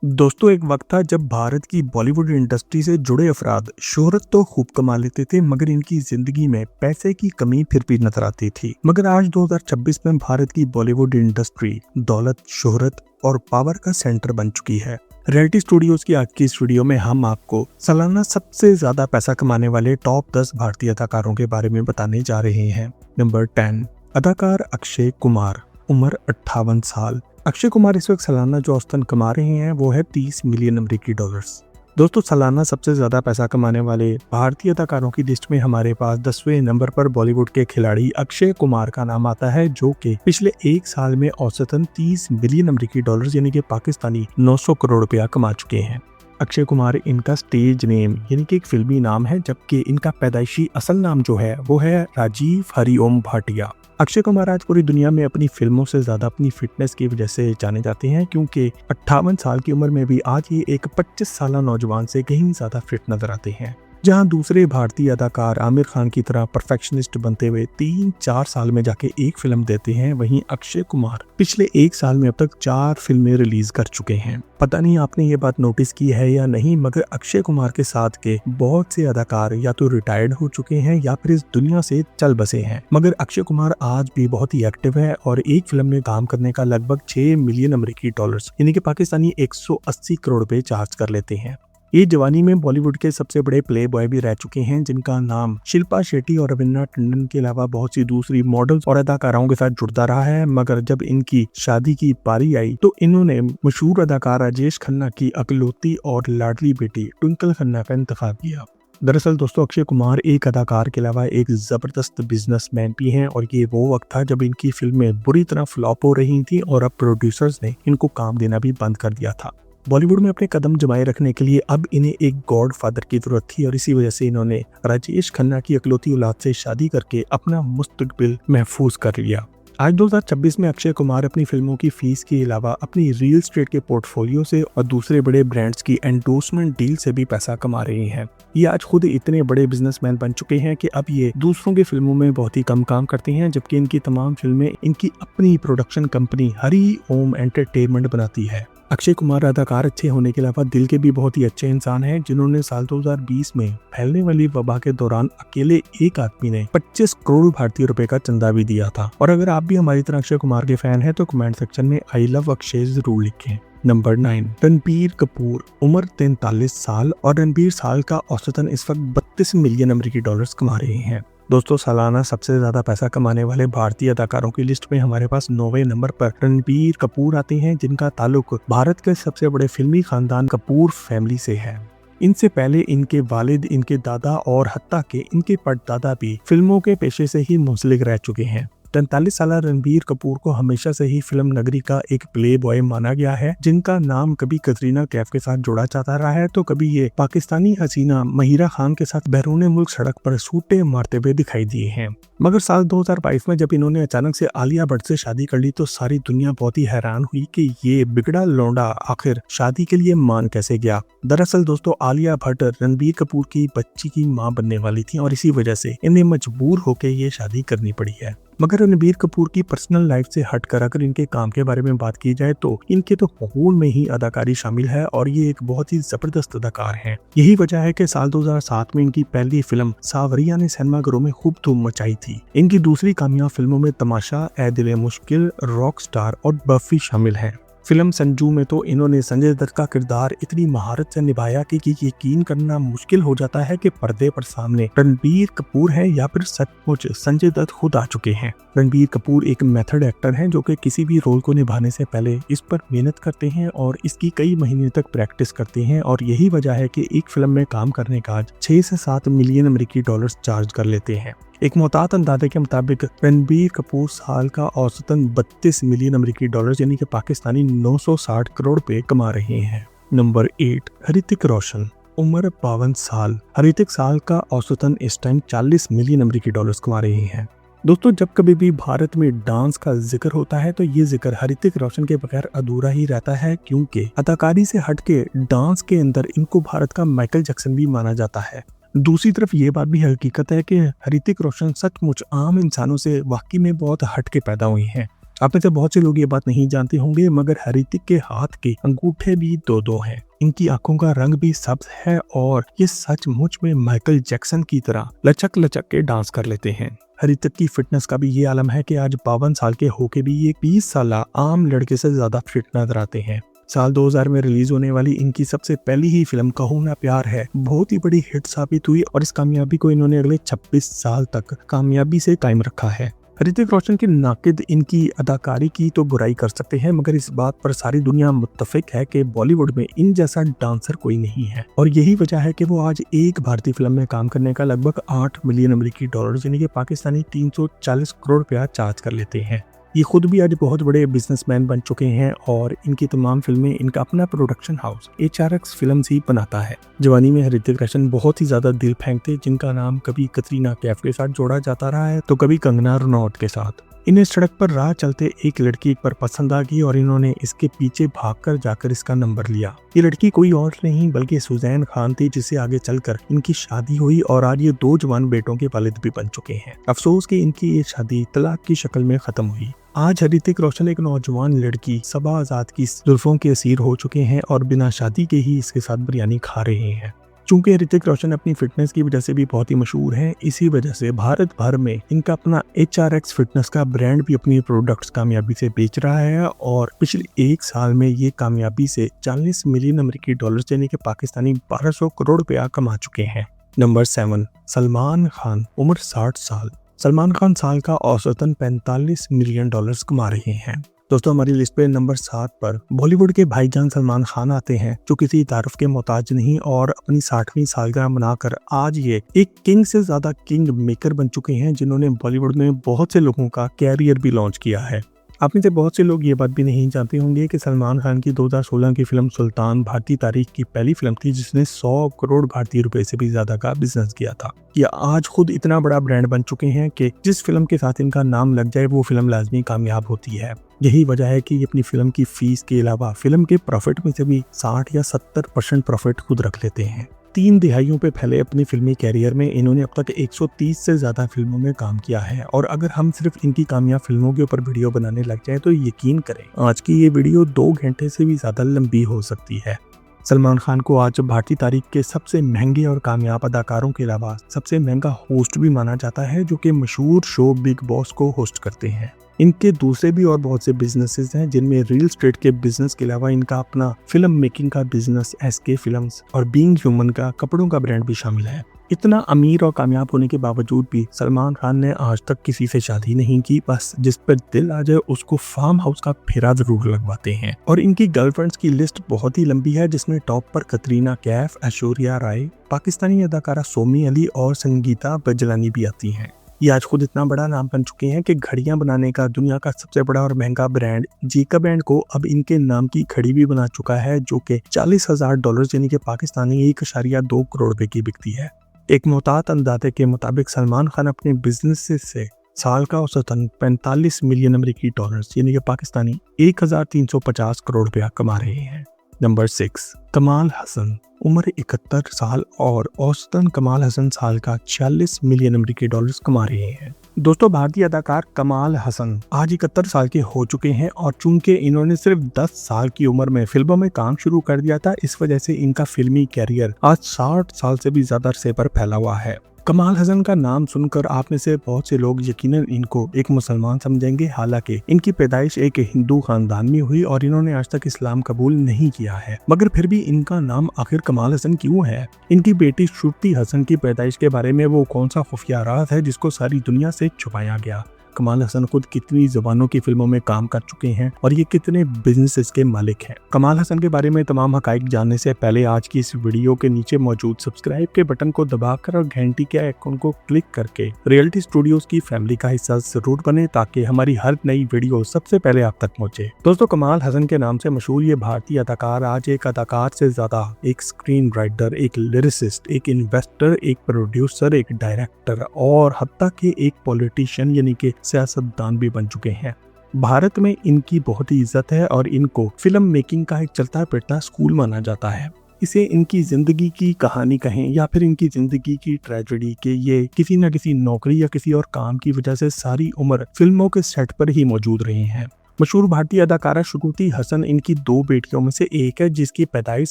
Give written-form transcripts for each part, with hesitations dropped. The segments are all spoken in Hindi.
दोस्तों, एक वक्त था जब भारत की बॉलीवुड इंडस्ट्री से जुड़े अफराद शोहरत तो खूब कमा लेते थे, मगर इनकी जिंदगी में पैसे की कमी फिर भी नजर आती थी। मगर आज 2026 में भारत की बॉलीवुड इंडस्ट्री दौलत, शोहरत और पावर का सेंटर बन चुकी है। रियलिटी स्टूडियोज की आज की इस वीडियो में हम आपको सालाना सबसे ज्यादा पैसा कमाने वाले टॉप 10 भारतीय अदाकारों के बारे में बताने जा रहे हैं। नंबर 10, अदाकार अक्षय कुमार, उम्र 58 साल। अक्षय कुमार इस वक्त सालाना जो औसतन कमा रहे हैं वो है 30 मिलियन अमेरिकी डॉलर्स। दोस्तों, सालाना सबसे ज्यादा पैसा कमाने वाले भारतीय अदाकारों की लिस्ट में हमारे पास 10वें नंबर पर बॉलीवुड के खिलाड़ी अक्षय कुमार का नाम आता है, जो कि पिछले एक साल में औसतन 30 मिलियन अमेरिकी डॉलर्स यानी कि पाकिस्तानी 900 करोड़ रुपया कमा चुके हैं। अक्षय कुमार इनका स्टेज नेम यानी कि एक फिल्मी नाम है, जबकि इनका पैदाइशी असल नाम जो है वो है राजीव हरिओम भाटिया। अक्षय कुमार आज पूरी दुनिया में अपनी फिल्मों से ज्यादा अपनी फिटनेस की वजह से जाने जाते हैं, क्योंकि 58 साल की उम्र में भी आज ये एक 25 साल नौजवान से कहीं ज्यादा फिट नजर आते हैं। जहां दूसरे भारतीय अदाकार आमिर खान की तरह परफेक्शनिस्ट बनते हुए 3-4 साल में जाके एक फिल्म देते हैं, वहीं अक्षय कुमार पिछले एक साल में अब तक 4 फिल्में रिलीज कर चुके हैं। पता नहीं आपने ये बात नोटिस की है या नहीं, मगर अक्षय कुमार के साथ के बहुत से अदाकार या तो रिटायर्ड हो चुके हैं या फिर इस दुनिया से चल बसे हैं, मगर अक्षय कुमार आज भी बहुत ही एक्टिव है और एक फिल्म में काम करने का लगभग 6 मिलियन अमेरिकी डॉलर्स यानी कि पाकिस्तानी 180 करोड़ रुपए चार्ज कर लेते हैं। ये जवानी में बॉलीवुड के सबसे बड़े प्ले बॉय भी रह चुके हैं, जिनका नाम शिल्पा शेट्टी और रवीना टंडन के अलावा बहुत सी दूसरी मॉडल्स और अदाकाराओं के साथ जुड़ता रहा है। मगर जब इनकी शादी की पारी आई तो इन्होंने मशहूर अदाकार राजेश खन्ना की अकलौती और लाडली बेटी ट्विंकल खन्ना का इंतखाब किया। दरअसल दोस्तों, अक्षय कुमार एक अदाकार के अलावा एक जबरदस्त बिजनेसमैन भी हैं और ये वो वक्त था जब इनकी फिल्में बुरी तरह फ्लॉप हो रही थी और अब प्रोड्यूसर्स ने इनको काम देना भी बंद कर दिया था। बॉलीवुड में अपने कदम जमाए रखने के लिए अब इन्हें एक गॉड फादर की जरूरत थी और इसी वजह से इन्होंने राजेश खन्ना की अकलौती औलाद से शादी करके अपना मुस्तकबिल महफूज कर लिया। आज 2026 में अक्षय कुमार अपनी फिल्मों की फीस के अलावा अपनी रियल एस्टेट के पोर्टफोलियो से और दूसरे बड़े ब्रांड्स की एंडोर्समेंट डील से भी पैसा कमा रहे हैं। ये आज खुद इतने बड़े बिजनेसमैन बन चुके हैं कि अब ये दूसरों की फिल्मों में बहुत ही कम काम करते हैं, जबकि इनकी तमाम फिल्में इनकी अपनी प्रोडक्शन कंपनी हरि ओम एंटरटेनमेंट बनाती है। अक्षय कुमार अदाकार अच्छे होने के अलावा दिल के भी बहुत ही अच्छे इंसान हैं, जिन्होंने साल 2020 में फैलने वाली वबा के दौरान अकेले एक आदमी ने 25 करोड़ भारतीय रुपए का चंदा भी दिया था। और अगर आप भी हमारी तरह अक्षय कुमार के फैन हैं तो कमेंट सेक्शन में आई लव अक्षय जरूर लिखें। नंबर 9, रणबीर कपूर, उम्र 43 साल और रणबीर साल का औसतन इस वक्त 32 मिलियन अमेरिकी डॉलर्स कमा रहे हैं। दोस्तों, सालाना सबसे ज्यादा पैसा कमाने वाले भारतीय अदाकारों की लिस्ट में हमारे पास 9वें नंबर पर रणबीर कपूर आते हैं, जिनका ताल्लुक भारत के सबसे बड़े फिल्मी खानदान कपूर फैमिली से है। इनसे पहले इनके वालिद, इनके दादा और हत्ता के इनके परदादा भी फिल्मों के पेशे से ही मुंसलिक रह चुके हैं। 43 साल रणबीर कपूर को हमेशा से ही फिल्म नगरी का एक प्ले बॉय माना गया है, जिनका नाम कभी कतरीना कैफ के साथ जोड़ा जाता रहा है तो कभी ये पाकिस्तानी हसीना महिरा खान के साथ बैरून मुल्क सड़क पर सूटे मारते हुए दिखाई दिए हैं। मगर साल 2022 में जब इन्होंने अचानक से आलिया भट्ट से शादी कर ली तो सारी दुनिया बहुत ही हैरान हुई कि ये बिगड़ा लौंडा आखिर शादी के लिए मान कैसे गया। दरअसल दोस्तों, आलिया भट्ट रणबीर कपूर की बच्ची की मां बनने वाली थी और इसी वजह से इन्हें मजबूर होकर ये शादी करनी पड़ी है। मगर रणबीर कपूर की पर्सनल लाइफ से हटकर अगर इनके काम के बारे में बात की जाए तो इनके तो खून में ही अदाकारी शामिल है और ये एक बहुत ही जबरदस्त अदाकार हैं। यही वजह है कि साल 2007 में इनकी पहली फिल्म सावरिया ने सिनेमाघरों में खूब धूम मचाई थी। इनकी दूसरी कामयाब फिल्मों में तमाशा, ए दिल मुश्किल, रॉक स्टार और बफी शामिल हैं। फिल्म संजू में तो इन्होंने संजय दत्त का किरदार इतनी महारत से निभाया कि यकीन करना मुश्किल हो जाता है कि पर्दे पर सामने रणबीर कपूर है या फिर सचमुच संजय दत्त खुद आ चुके हैं। रणबीर कपूर एक मेथड एक्टर हैं, जो कि किसी भी रोल को निभाने से पहले इस पर मेहनत करते हैं और इसकी कई महीने तक प्रैक्टिस करते हैं और यही वजह है कि एक फिल्म में काम करने का 6 से 7 मिलियन अमेरिकी डॉलर्स चार्ज कर लेते हैं। एक मोहतात अंदाजे के मुताबिक रणबीर कपूर साल का औसतन 32 मिलियन अमेरिकी डॉलर्स यानी कि पाकिस्तानी 960 करोड़ रुपए कमा रहे हैं। नंबर 8, ऋतिक रोशन, उम्र 52 साल। ऋतिक साल का औसतन इस टाइम 40 मिलियन अमेरिकी डॉलर्स कमा रहे हैं। दोस्तों, जब कभी भी भारत में डांस का जिक्र होता है तो ये जिक्र ऋतिक रोशन के बगैर अधूरा ही रहता है, क्योंकि अदाकारी से हटके डांस के अंदर इनको भारत का माइकल जैक्सन भी माना जाता है। दूसरी तरफ ये बात भी हकीकत है कि ऋतिक रोशन सचमुच आम इंसानों से वाकई में बहुत हटके पैदा हुए हैं। आप में से बहुत से लोग ये बात नहीं जानते होंगे, मगर ऋतिक के हाथ के अंगूठे भी दो हैं। इनकी आंखों का रंग भी सब्ज है और ये सचमुच में माइकल जैक्सन की तरह लचक लचक के डांस कर लेते हैं। ऋतिक की फिटनेस का भी ये आलम है कि आज 52 साल के होके भी ये 20 साल आम लड़के से ज्यादा फिट नजर आते हैं। साल 2000 में रिलीज होने वाली इनकी सबसे पहली ही फिल्म कहूँ ना प्यार है बहुत ही बड़ी हिट साबित हुई और इस कामयाबी को इन्होंने अगले 26 साल तक कामयाबी से कायम रखा है। ऋतिक रोशन के नाकिद इनकी अदाकारी की तो बुराई कर सकते हैं, मगर इस बात पर सारी दुनिया मुत्तफिक है कि बॉलीवुड में इन जैसा डांसर कोई नहीं है और यही वजह है कि वो आज एक भारतीय फिल्म में काम करने का लगभग 8 मिलियन अमेरिकी डॉलर यानी कि पाकिस्तानी 340 करोड़ रुपया चार्ज कर लेते हैं। ये खुद भी आज बहुत बड़े बिजनेसमैन बन चुके हैं और इनकी तमाम फिल्में इनका अपना प्रोडक्शन हाउस HRX फिल्म्स ही बनाता है। जवानी में ऋतिक रोशन बहुत ही ज्यादा दिल फेंकते, जिनका नाम कभी कतरीना कैफ के साथ जोड़ा जाता रहा है तो कभी कंगना रनौत के साथ। इन्हें सड़क पर राह चलते एक लड़की एक पर पसंद आ गई और इन्होंने इसके पीछे भागकर जाकर इसका नंबर लिया। ये लड़की कोई और नहीं बल्कि सुजैन खान थी, जिससे आगे चलकर इनकी शादी हुई और आज ये 2 जवान बेटों के वालिद भी बन चुके हैं। अफसोस कि इनकी ये शादी तलाक की शक्ल में खत्म हुई। आज ऋतिक रोशन एक नौजवान लड़की सबा आजाद की जुल्फों के असीर हो चुके हैं और बिना शादी के ही इसके साथ बिरयानी खा रहे हैं। चूंकि ऋतिक रोशन अपनी फिटनेस की वजह से भी बहुत ही मशहूर है, इसी वजह से भारत भर में इनका अपना HRX फिटनेस का ब्रांड भी अपनी प्रोडक्ट्स कामयाबी से बेच रहा है और पिछले 1 साल में ये कामयाबी से 40 मिलियन अमेरिकी डॉलर यानी कि पाकिस्तानी 1200 करोड़ रुपया कमा चुके हैं। नंबर 7, सलमान खान, उम्र 60 साल। सलमान खान साल का औसतन 45 मिलियन डॉलर्स कमा रहे हैं। दोस्तों, हमारी लिस्ट पे नंबर 7 पर बॉलीवुड के भाईजान सलमान खान आते हैं, जो किसी तारुफ के मोहताज नहीं और अपनी 60वीं सालगिरह मनाकर आज ये एक किंग से ज्यादा किंग मेकर बन चुके हैं, जिन्होंने बॉलीवुड में बहुत से लोगों का कैरियर भी लॉन्च किया है। आप में से बहुत से लोग ये बात भी नहीं जानते होंगे कि सलमान खान की 2016 की फिल्म सुल्तान भारतीय तारीख की पहली फिल्म थी, जिसने 100 करोड़ भारतीय रुपए से भी ज्यादा का बिजनेस किया था। ये आज खुद इतना बड़ा ब्रांड बन चुके हैं कि जिस फिल्म के साथ इनका नाम लग जाए वो फिल्म लाजमी कामयाब होती है। यही वजह है कि ये अपनी फिल्म की फीस के अलावा फिल्म के प्रॉफिट में से भी 60 या 70% प्रॉफिट खुद रख लेते हैं। 3 दिहाइयों पे फैले अपनी फिल्मी कैरियर में इन्होंने अब तक 130 से ज्यादा फिल्मों में काम किया है और अगर हम सिर्फ इनकी कामयाब फिल्मों के ऊपर वीडियो बनाने लग जाए तो यकीन करें आज की ये वीडियो 2 घंटे से भी ज्यादा लंबी हो सकती है। सलमान खान को आज भारतीय तारीख के सबसे महंगे और कामयाब अदाकारों के अलावा सबसे महंगा होस्ट भी माना जाता है, जो कि मशहूर शो बिग बॉस को होस्ट करते हैं। इनके दूसरे भी और बहुत से बिजनेसेस हैं, जिनमें रियल एस्टेट के बिजनेस के अलावा इनका अपना फिल्म मेकिंग का बिजनेस SK फिल्म्स और बीइंग ह्यूमन का कपड़ों का ब्रांड भी शामिल है। इतना अमीर और कामयाब होने के बावजूद भी सलमान खान ने आज तक किसी से शादी नहीं की, बस जिस पर दिल आ जाए उसको फार्म हाउस का फेरा जरूर लगवाते हैं। और इनकी गर्लफ्रेंड्स की लिस्ट बहुत ही लंबी है, जिसमें टॉप पर कतरीना कैफ, ऐश्वर्या राय, पाकिस्तानी अदाकारा सोमी अली और संगीता बजलानी भी आती हैं। ये आज खुद इतना बड़ा नाम बन चुके हैं कि घड़ियां बनाने का दुनिया का सबसे बड़ा और महंगा ब्रांड जेकब एंड को अब इनके नाम की घड़ी भी बना चुका है, जो कि 40,000 डॉलर यानी कि पाकिस्तानी 1.2 करोड़ रुपए की बिकती है। एक मोहतात अंदाजे के मुताबिक सलमान खान अपने बिजनेस से साल का औसतन 45 मिलियन अमेरिकी डॉलर यानी कि पाकिस्तानी 1350 करोड़ रुपया कमा रहे हैं। नंबर 6, कमाल हसन, उम्र 71 साल और औसतन कमाल हसन साल का 46 मिलियन अमेरिकी डॉलर्स कमा रहे हैं। दोस्तों, भारतीय अदाकार कमाल हसन आज 71 साल के हो चुके हैं और चूंकि इन्होंने सिर्फ 10 साल की उम्र में फिल्मों में काम शुरू कर दिया था, इस वजह से इनका फिल्मी कैरियर आज 60 साल से भी ज्यादा अरसे पर फैला हुआ है। कमाल हसन का नाम सुनकर आप में से बहुत से लोग यकीनन इनको एक मुसलमान समझेंगे, हालांकि इनकी पैदाइश एक हिंदू खानदान में हुई और इन्होंने आज तक इस्लाम कबूल नहीं किया है, मगर फिर भी इनका नाम आखिर कमाल हसन क्यों है? इनकी बेटी श्रुति हसन की पैदाइश के बारे में वो कौन सा खुफिया राज है जिसको सारी दुनिया से छुपाया गया? कमाल हसन खुद कितनी जबानों की फिल्मों में काम कर चुके हैं और ये कितने बिजनेसेस के मालिक हैं। कमाल हसन के बारे में तमाम हकाइक जानने से पहले आज की इस वीडियो के नीचे मौजूद सब्सक्राइब के बटन को दबाकर और घंटी के आइकन को क्लिक करके रियलिटी स्टूडियोज की फैमिली का हिस्सा जरूर बने, ताकि हमारी हर नई वीडियो सबसे पहले आप तक पहुंचे। दोस्तों, कमाल हसन के नाम से मशहूर ये भारतीय अदाकार आज एक अदाकार से ज्यादा एक स्क्रीन राइटर, एक लिरिसिस्ट, एक इन्वेस्टर, एक प्रोड्यूसर, एक डायरेक्टर और हत्ता के एक पॉलिटिशियन यानी कि सियासतदान भी बन चुके हैं। भारत में इनकी बहुत ही इज्जत है और इनको फिल्म मेकिंग का एक चलता फिरता स्कूल माना जाता है। इसे इनकी जिंदगी की कहानी कहें या फिर इनकी जिंदगी की ट्रेजेडी के ये किसी न किसी नौकरी या किसी और काम की वजह से सारी उम्र फिल्मों के सेट पर ही मौजूद रहे हैं। मशहूर भारतीय अदाकारा श्रुति हसन इनकी 2 बेटियों में से एक है जिसकी पैदाइश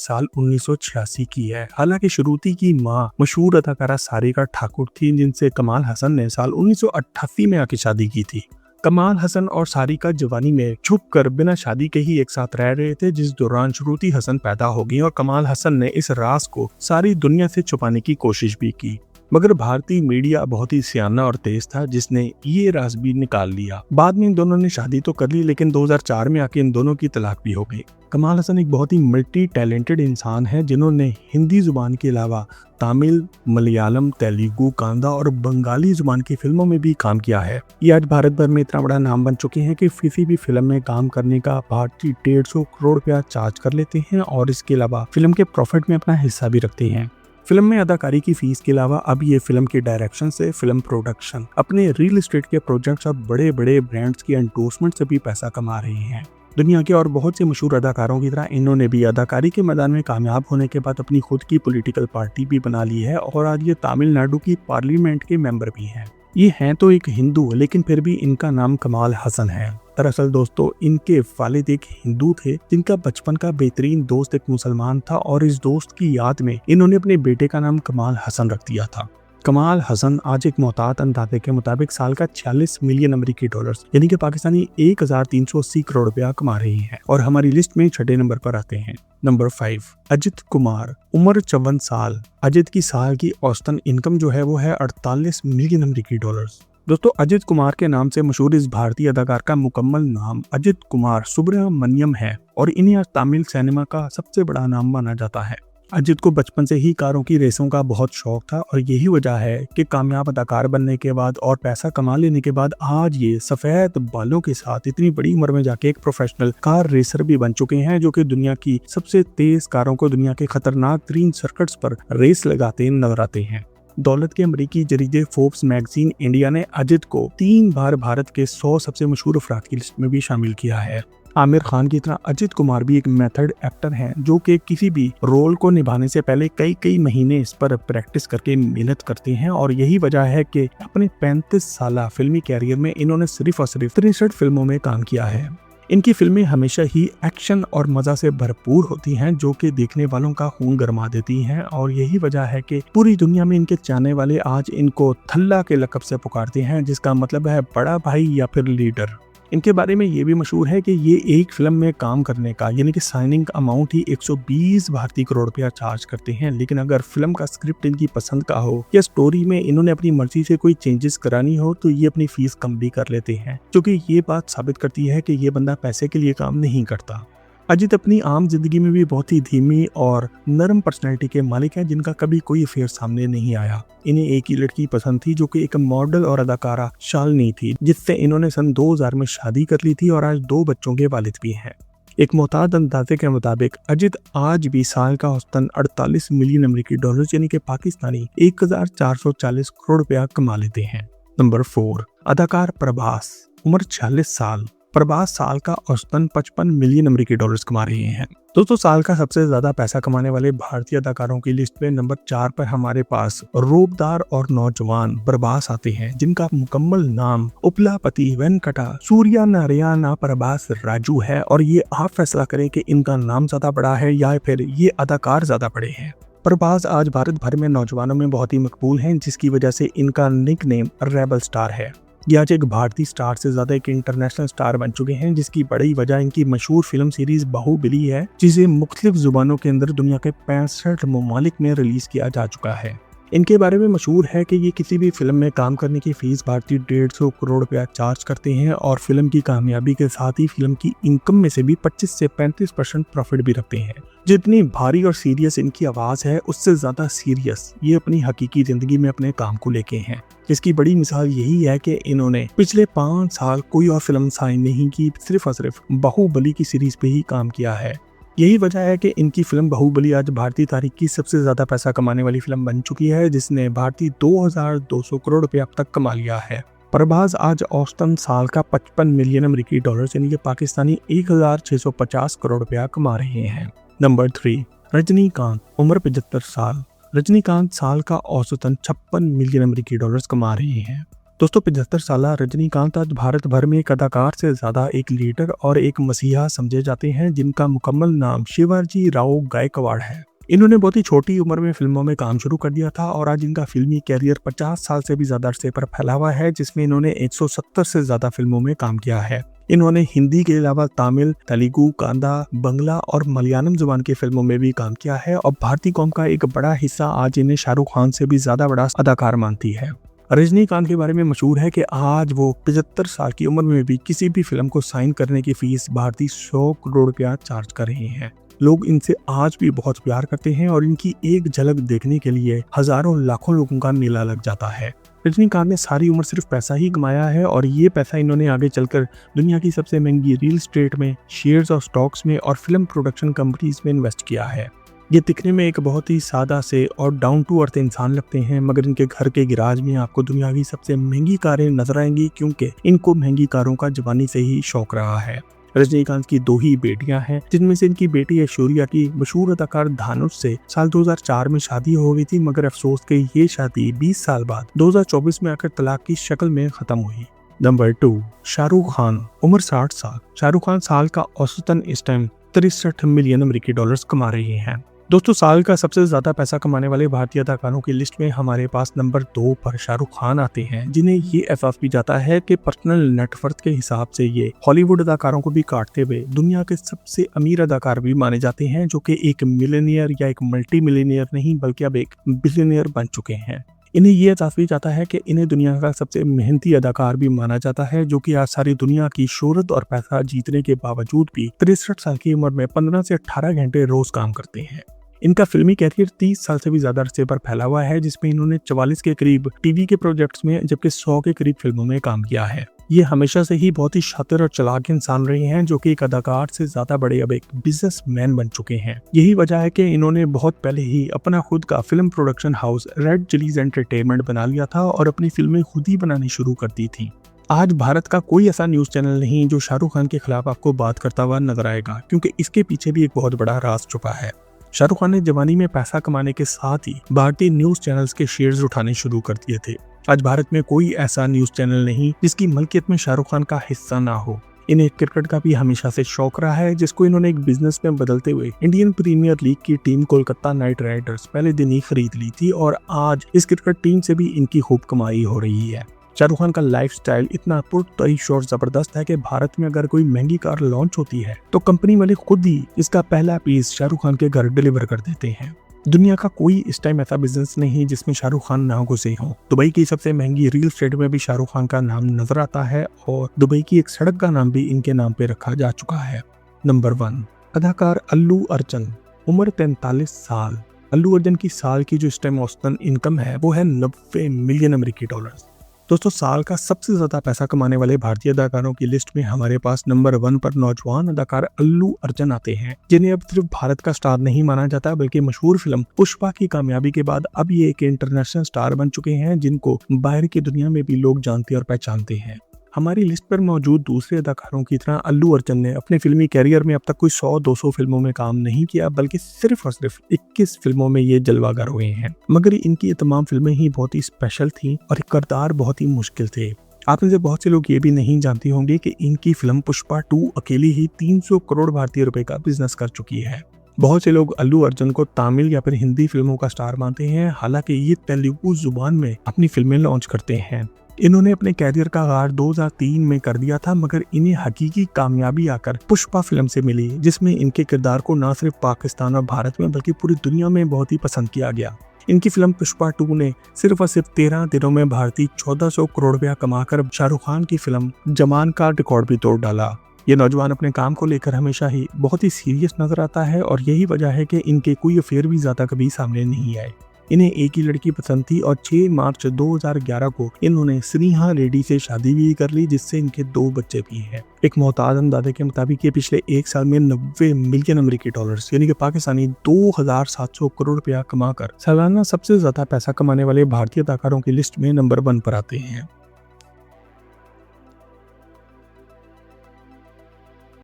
साल 1986 की है। हालांकि श्रुति की मां मशहूर अदाकारा सारिका ठाकुर थी जिनसे कमाल हसन ने साल 1988 में आके शादी की थी। कमाल हसन और सारिका जवानी में छुपकर बिना शादी के ही एक साथ रह रहे थे, जिस दौरान श्रुति हसन पैदा हो गई और कमाल हसन ने इस राज को सारी दुनिया से छुपाने की कोशिश भी की। मगर भारतीय मीडिया बहुत ही सियाना और तेज था जिसने ये राज भी निकाल लिया। बाद में इन दोनों ने शादी तो कर ली लेकिन 2004 में आके इन दोनों की तलाक भी हो गई। कमाल हसन एक बहुत ही मल्टी टैलेंटेड इंसान है जिन्होंने हिंदी जुबान के अलावा तमिल, मलयालम, तेलुगु, कन्नड़ और बंगाली जुबान की फिल्मों में भी काम किया है। ये आज भारत भर में इतना बड़ा नाम बन चुके हैं कि किसी भी फिल्म में काम करने का भारतीय 150 करोड़ रुपया चार्ज कर लेते हैं और इसके अलावा फिल्म के प्रॉफिट में अपना हिस्सा भी रखते हैं। फिल्म में अदाकारी की फीस के अलावा अब ये फिल्म के डायरेक्शन से फिल्म प्रोडक्शन, अपने रियल एस्टेट के प्रोजेक्ट्स और बड़े बड़े ब्रांड्स की एंडोर्समेंट से भी पैसा कमा रहे हैं। दुनिया के और बहुत से मशहूर अदाकारों की तरह इन्होंने भी अदाकारी के मैदान में कामयाब होने के बाद अपनी खुद की पॉलिटिकल पार्टी भी बना ली है और आज ये तमिलनाडु की पार्लियामेंट के मेंबर भी हैं। ये हैं तो एक हिंदू लेकिन फिर भी इनका नाम कमाल हसन है। दरअसल दोस्तों इनके वालिद एक हिंदू थे जिनका बचपन का बेहतरीन दोस्त एक मुसलमान था और इस दोस्त की याद में इन्होंने अपने बेटे का नाम कमाल हसन रख दिया था। कमाल हसन आज एक मोहतात अंदाजे के मुताबिक साल का 46 मिलियन अमेरिकी डॉलर्स यानी कि पाकिस्तानी 1380 करोड़ रुपया कमा रहे हैं और हमारी लिस्ट में 6ठे नंबर पर आते हैं। नंबर 5, अजित कुमार, उम्र 54 साल। अजित की साल की औसतन इनकम जो है वो है 48 मिलियन अमेरिकी डॉलर्स। दोस्तों अजित कुमार के नाम से मशहूर इस भारतीय अदाकार का मुकम्मल नाम अजित कुमार सुब्रमण्यम है और इन्हें आज तमिल सिनेमा का सबसे बड़ा नाम माना जाता है। अजित को बचपन से ही कारों की रेसों का बहुत शौक था और यही वजह है कि कामयाब अदाकार बनने के बाद और पैसा कमा लेने के बाद आज ये सफेद बालों के साथ इतनी बड़ी उम्र में जाके एक प्रोफेशनल कार रेसर भी बन चुके हैं जो कि दुनिया की सबसे तेज कारों को दुनिया के खतरनाक तरीन सर्किट्स पर रेस लगाते नजर आते हैं। दौलत के अमेरिकी जरीदे फोर्ब्स मैगजीन इंडिया ने अजित को 3 बार भारत के 100 सबसे मशहूर अफराद की लिस्ट में भी शामिल किया है। आमिर खान की तरह अजित कुमार भी एक मेथड एक्टर हैं जो कि किसी भी रोल को निभाने से पहले कई महीने इस पर प्रैक्टिस करके मेहनत करते हैं और यही वजह है कि अपने 35 साल फिल्मी कैरियर में इन्होंने सिर्फ और सिर्फ 63 फिल्मों में काम किया है। इनकी फिल्में हमेशा ही एक्शन और मजा से भरपूर होती हैं जो कि देखने वालों का खून गरमा देती हैं और यही वजह है कि पूरी दुनिया में इनके चाहने वाले आज इनको थल्ला के लक़ब से पुकारते हैं जिसका मतलब है बड़ा भाई या फिर लीडर। इनके बारे में ये भी मशहूर है कि ये एक फिल्म में काम करने का यानी कि साइनिंग अमाउंट ही 120 भारतीय करोड़ रुपया चार्ज करते हैं, लेकिन अगर फिल्म का स्क्रिप्ट इनकी पसंद का हो या स्टोरी में इन्होंने अपनी मर्जी से कोई चेंजेस करानी हो तो ये अपनी फीस कम भी कर लेते हैं, क्योंकि ये बात साबित करती है कि ये बंदा पैसे के लिए काम नहीं करता। अजित अपनी आम जिंदगी में भी बहुत ही धीमी और नरम पर्सनैलिटी के मालिक हैं जिनका कभी कोई अफेयर सामने नहीं आया। इन्हें एक ही लड़की पसंद थी जो कि एक मॉडल और अदाकारा शालिनी थी जिससे इन्होंने सन 2000 में शादी कर ली थी और आज 2 बच्चों के वालिद भी हैं। एक मोहतात अंदाजे के मुताबिक अजित आज भी साल का औसतन 48 मिलियन अमेरिकी डॉलर यानी कि पाकिस्तानी 1440 करोड़ रुपया कमा लेते हैं। नंबर 4, अदाकार प्रभास, उम्र 46 साल। प्रभास साल का औसतन 55 मिलियन अमेरिकी डॉलर्स कमा रहे हैं। दोस्तों साल का सबसे ज्यादा पैसा कमाने वाले भारतीय अदाकारों की लिस्ट में नंबर 4 पर हमारे पास रूपदार और नौजवान प्रभास आते हैं जिनका मुकम्मल नाम उपलापति वेंकटा सूर्या नारायण प्रभास राजू है और ये आप फैसला करें कि इनका नाम ज्यादा बड़ा है या फिर ये अदाकार ज्यादा बड़े हैं। प्रभास आज भारत भर में नौजवानों में बहुत ही मकबूल हैं जिसकी वजह से इनका निक नेम रेबल स्टार है। ये आज एक भारतीय स्टार से ज्यादा एक इंटरनेशनल स्टार बन चुके हैं जिसकी बड़ी वजह इनकी मशहूर फिल्म सीरीज बाहुबली है जिसे मुख्तलिफ जुबानों के अंदर दुनिया के 65 ममालिक में रिलीज किया जा चुका है। इनके बारे में मशहूर है कि ये किसी भी फिल्म में काम करने की फीस भारतीय 150 करोड़ रुपया चार्ज करते हैं और फिल्म की कामयाबी के साथ ही फिल्म की इनकम में से भी 25 से 35% प्रॉफिट भी रखते हैं। जितनी भारी और सीरियस इनकी आवाज है उससे ज्यादा सीरियस ये अपनी हकीकी जिंदगी में अपने काम को लेके हैं। इसकी बड़ी मिसाल यही है कि इन्होंने पिछले 5 साल कोई और फिल्म साइन नहीं की, सिर्फ और सिर्फ बाहुबली की सीरीज पे ही काम किया है। यही वजह है कि इनकी फिल्म बाहुबली आज भारतीय तारीख की सबसे ज्यादा पैसा कमाने वाली फिल्म बन चुकी है जिसने भारतीय 2200 करोड़ रुपया अब तक कमा लिया है। प्रभास आज औसतन साल का 55 मिलियन अमेरिकी डॉलर यानी कि पाकिस्तानी 1650 करोड़ रुपया कमा रहे हैं। नंबर 3, रजनीकांत उम्र 75 साल। रजनीकांत साल का औसतन 56 मिलियन अमेरिकी डॉलर्स कमा रहे हैं। दोस्तों 75 साल रजनीकांत आज भारत भर में एक अदाकार से ज्यादा एक लीडर और एक मसीहा समझे जाते हैं, जिनका मुकम्मल नाम शिवाजी राव गायकवाड़ है। इन्होंने बहुत ही छोटी उम्र में फिल्मों में काम शुरू कर दिया था और आज इनका फिल्मी कैरियर 50 साल से भी ज्यादा अरसे पर फैला हुआ है, जिसमें इन्होंने 170 से ज्यादा फिल्मों में काम किया है। इन्होंने हिंदी के अलावा तमिल, तेलुगु, कन्नड़ा, बंगला और मलयालम जुबान की फिल्मों में भी काम किया है और भारतीय कौम का एक बड़ा हिस्सा आज इन्हें शाहरुख खान से भी ज्यादा बड़ा अदाकार मानती है। रजनीकांत के बारे में मशहूर है कि आज वो 75 साल की उम्र में भी किसी भी फिल्म को साइन करने की फीस भारतीय 100 करोड़ रुपया चार्ज कर रहे हैं। लोग इनसे आज भी बहुत प्यार करते हैं और इनकी एक झलक देखने के लिए हजारों लाखों लोगों का मेला लग जाता है। रजनीकांत ने सारी उम्र सिर्फ पैसा ही कमाया है और ये पैसा इन्होंने आगे चलकर दुनिया की सबसे महंगी रियल एस्टेट में, शेयर्स और स्टॉक्स में और फिल्म प्रोडक्शन कंपनीज में इन्वेस्ट किया है। ये दिखने में एक बहुत ही सादा से और डाउन टू अर्थ इंसान लगते हैं, मगर इनके घर के गिराज में आपको दुनिया की सबसे महंगी कारें नजर आएंगी, क्योंकि इनको महंगी कारों का जवानी से ही शौक रहा है। रजनीकांत की 2 ही बेटियां हैं, जिनमें से इनकी बेटी ऐश्वर्या की मशहूर अदाकार धानुष से साल 2004 में शादी हो गई थी, मगर अफसोस कि ये शादी 20 साल बाद 2024 में आकर तलाक की शक्ल में खत्म हुई। नंबर 2, शाहरुख खान उम्र 60 साल। शाहरुख खान साल का औसतन इस टाइम 63 मिलियन अमेरिकी डॉलर्स कमा रहे हैं। दोस्तों साल का सबसे ज्यादा पैसा कमाने वाले भारतीय अदाकारों की लिस्ट में हमारे पास नंबर 2 पर शाहरुख खान आते हैं, जिन्हें ये एहसास भी जाता है कि पर्सनल नेटवर्थ के हिसाब से ये हॉलीवुड अदाकारों को भी काटते हुए दुनिया के सबसे अमीर अदाकार भी माने जाते हैं, जो कि एक मिलियनियर या एक मल्टी मिलियनियर नहीं बल्कि अब एक बिलियनियर बन चुके हैं। इन्हें ये एहसास भी जाता है कि इन्हें दुनिया का सबसे मेहनती अदाकार भी माना जाता है, जो कि आज सारी दुनिया की शोहरत और पैसा जीतने के बावजूद भी 63 साल की उम्र में 15 से 18 घंटे रोज काम करते हैं। इनका फिल्मी कैरियर 30 साल से भी ज्यादा अरसे पर फैला हुआ है, जिसमें इन्होंने 44 के करीब टीवी के प्रोजेक्ट्स में जबकि 100 के करीब फिल्मों में काम किया है। ये हमेशा से ही बहुत ही शातिर और चालाक इंसान रहे हैं, जो कि एक अदाकार से ज्यादा बड़े अब एक बिजनेसमैन बन चुके हैं। यही वजह है कि इन्होंने बहुत पहले ही अपना खुद का film production house red chillies entertainment बना लिया था और अपनी फिल्में खुद ही बनानी शुरू कर दी थी। आज भारत का कोई ऐसा न्यूज चैनल नहीं जो शाहरुख खान के खिलाफ आपको बात करता हुआ नजर आएगा, क्योंकि इसके पीछे भी एक बहुत बड़ा राज छुपा है। शाहरुख खान ने जवानी में पैसा कमाने के साथ ही भारतीय न्यूज चैनल्स के शेयर्स उठाने शुरू कर दिए थे। आज भारत में कोई ऐसा न्यूज चैनल नहीं जिसकी मलकियत में शाहरुख खान का हिस्सा ना हो। इन्हें क्रिकेट का भी हमेशा से शौक रहा है, जिसको इन्होंने एक बिजनेस में बदलते हुए इंडियन प्रीमियर लीग की टीम कोलकाता नाइट राइडर्स पहले दिन ही खरीद ली थी और आज इस क्रिकेट टीम से भी इनकी खूब कमाई हो रही है। शाहरुख खान का लाइफस्टाइल इतना पुरतईश और जबरदस्त है कि भारत में अगर कोई महंगी कार लॉन्च होती है तो कंपनी वाले खुद ही इसका पहला पीस शाहरुख खान के घर डिलीवर कर देते हैं। दुनिया का कोई इस टाइम ऐसा बिजनेस नहीं जिसमें शाहरुख खान ना घुसे हो। दुबई की सबसे महंगी रियल एस्टेट में भी शाहरुख खान का नाम नजर आता है और दुबई की एक सड़क का नाम भी इनके नाम पे रखा जा चुका है। नंबर 1, अदाकार अल्लू अर्जुन उम्र 43 साल। अल्लू अर्जुन की साल की जो इस टाइम औसतन इनकम है वो है 90 मिलियन अमेरिकी डॉलर्स। दोस्तों साल का सबसे ज्यादा पैसा कमाने वाले भारतीय अदाकारों की लिस्ट में हमारे पास नंबर 1 पर नौजवान अदाकार अल्लू अर्जुन आते हैं, जिन्हें अब सिर्फ भारत का स्टार नहीं माना जाता बल्कि मशहूर फिल्म पुष्पा की कामयाबी के बाद अब ये एक इंटरनेशनल स्टार बन चुके हैं, जिनको बाहर की दुनिया में भी लोग जानते और पहचानते हैं। हमारी लिस्ट पर मौजूद दूसरे अदाकारों की तरह अल्लू अर्जुन ने अपने फिल्मी कैरियर में अब तक कोई 100-200 फिल्मों में काम नहीं किया, बल्कि सिर्फ और सिर्फ 21 फिल्मों में ये जलवागर हुए हैं। मगर इनकी ये तमाम फिल्में ही बहुत ही स्पेशल थीं और किरदार बहुत ही मुश्किल थे। आप में से बहुत से लोग ये भी नहीं जानते होंगे कि इनकी फिल्म पुष्पा 2 अकेली ही 300 करोड़ भारतीय रुपए का बिजनेस कर चुकी है। बहुत से लोग अल्लू अर्जुन को तमिल या फिर हिंदी फिल्मों का स्टार मानते हैं, हालांकि ये तेलुगु जुबान में अपनी फिल्में लॉन्च करते हैं। इन्होंने अपने कैरियर का आगाज 2003 में कर दिया था, मगर इन्हें हकीकी कामयाबी आकर पुष्पा फिल्म से मिली, जिसमें इनके किरदार को न सिर्फ पाकिस्तान और भारत में बल्कि पूरी दुनिया में बहुत ही पसंद किया गया। इनकी फिल्म पुष्पा 2 ने सिर्फ और सिर्फ 13 दिनों में भारतीय 1400 करोड़ रुपया कमाकर शाहरुख खान की फिल्म जवान का रिकॉर्ड भी तोड़ डाला। ये नौजवान अपने काम को लेकर हमेशा ही बहुत ही सीरियस नजर आता है और यही वजह है कि इनके कोई अफेयर भी ज्यादा कभी सामने नहीं आए। इन्हें एक ही लड़की पसंद थी और 6 मार्च 2011 को इन्होंने स्नेहा रेड्डी से शादी भी कर ली, जिससे इनके 2 बच्चे भी हैं। एक मोहताज अंदाजे के मुताबिक ये पिछले 1 साल में 90 मिलियन अमेरिकी डॉलर्स यानी कि पाकिस्तानी 2700 करोड़ रुपया कमाकर सालाना सबसे ज्यादा पैसा कमाने वाले भारतीय अदाकारों की लिस्ट में नंबर 1 पर आते हैं।